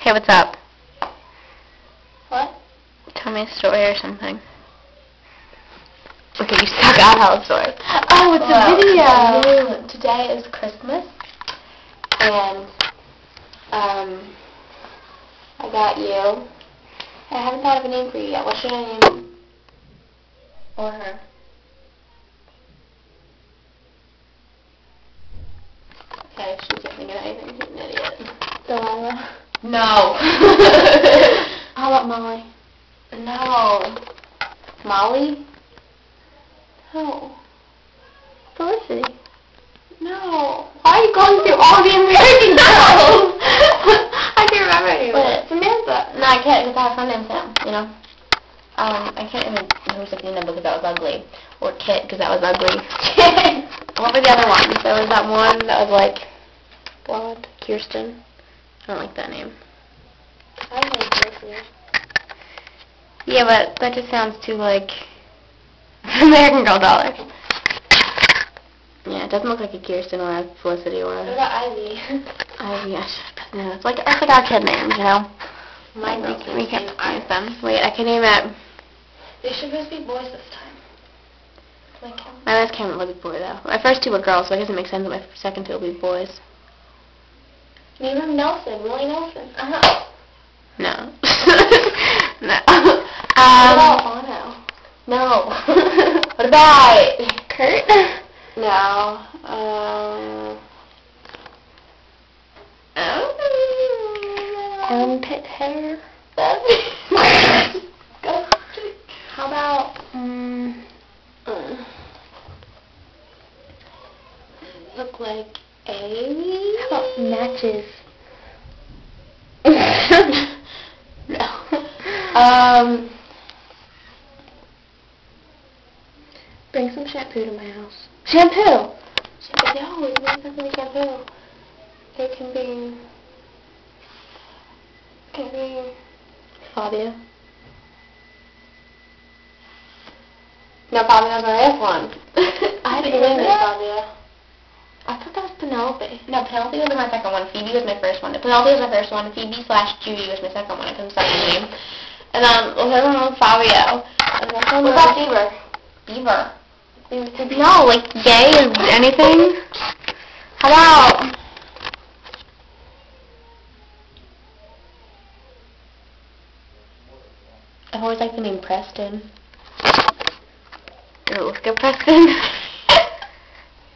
Okay, what's up? What? Tell me a story or something. Okay, you suck. I'll tell a story. Oh, it's a video! Today is Christmas, and, I got you. I haven't thought of a name for you yet. What should I name you? Or her? Okay, she's not thinking of anything. She's an idiot. Delilah. No. How about Molly? No. Molly? No. Felicity. No. Why are you going through all the American girls? I can't remember anymore. What? Samantha. No, I can't because I have a friend named Sam, you know. I can't even who's Athena because that was ugly. Or Kit because that was ugly. What were the other ones? There was that one that was like blonde. Kirsten. I don't like that name. I like Kirsten. Yeah, but that just sounds too like American Girl dollar. Yeah, it doesn't look like a Kirsten or a Felicity or a... What about Ivy? Ivy, I should know. It's like our kid names, you know. My girls We can't use them. Wait, I can name it. They should both be boys this time. Like my last Cameron was a boy though. My first two were girls, so I guess it makes sense that my second two will be boys. Name him Nelson, Willie Nelson. No. No. What about Bono? No. What about Kurt? No. Armpit hair. How about look like Amy? How about matches? No. Bring some shampoo to my house. Shampoo. No, it's not going to be shampoo. It can be. Fabio. No, Fabio's our F one. I didn't didn't know know Fabio. I thought that was Penelope. No, Penelope was my second one. Phoebe was my first one. Penelope was my first one. Phoebe/Judy was my second one. I couldn't decide the name. And then the third one was Fabio. And the third one was Beaver. Beaver. No, like gay is anything. How about? I've always liked the name Preston. Does it look good, Preston?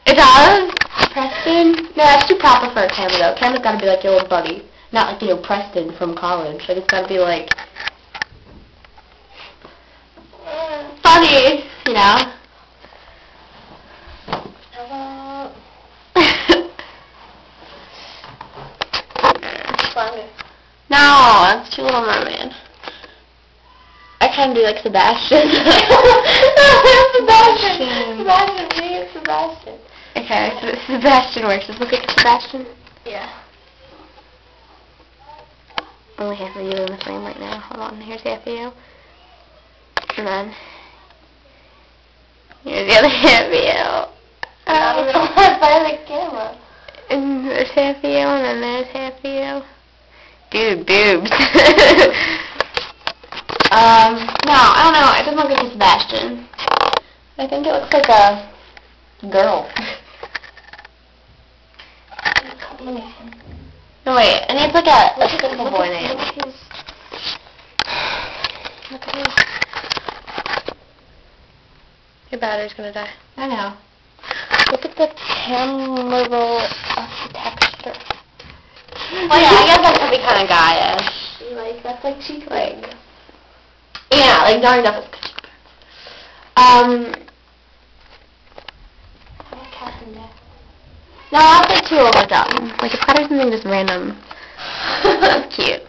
It does? Preston? No, that's too proper for a camera though. Camera's gotta be like your old buddy. Not like, you know, Preston from college. Like, it's gotta be like... funny, you know? No, that's too Little Mermaid. I kind of do like Sebastian. Sebastian. Okay, so Sebastian works. Does it look like Sebastian? Yeah. Only half of you in the frame right now. Hold on, here's half of you. And then here's the other half of you. By the camera. And there's half of you, and then there's half of you. Dude, boobs. No, I don't know. It doesn't look like a Sebastian. I think it looks like a girl. No, wait. And it's like a simple boy name. Look at his. Your battery's gonna die. I know. Look at the camera texture. Well, yeah, I guess that could be kind of guyish. Like, that's like cheek leg. Yeah, like dark enough. No, I'll say too overdone. Like, it's gotta be something just random. Cute.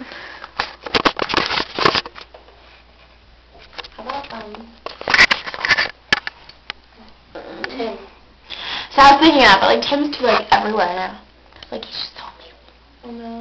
How about, Tim. So I was thinking that, but like Tim's too like everywhere now. Like he's just so cute. Oh no.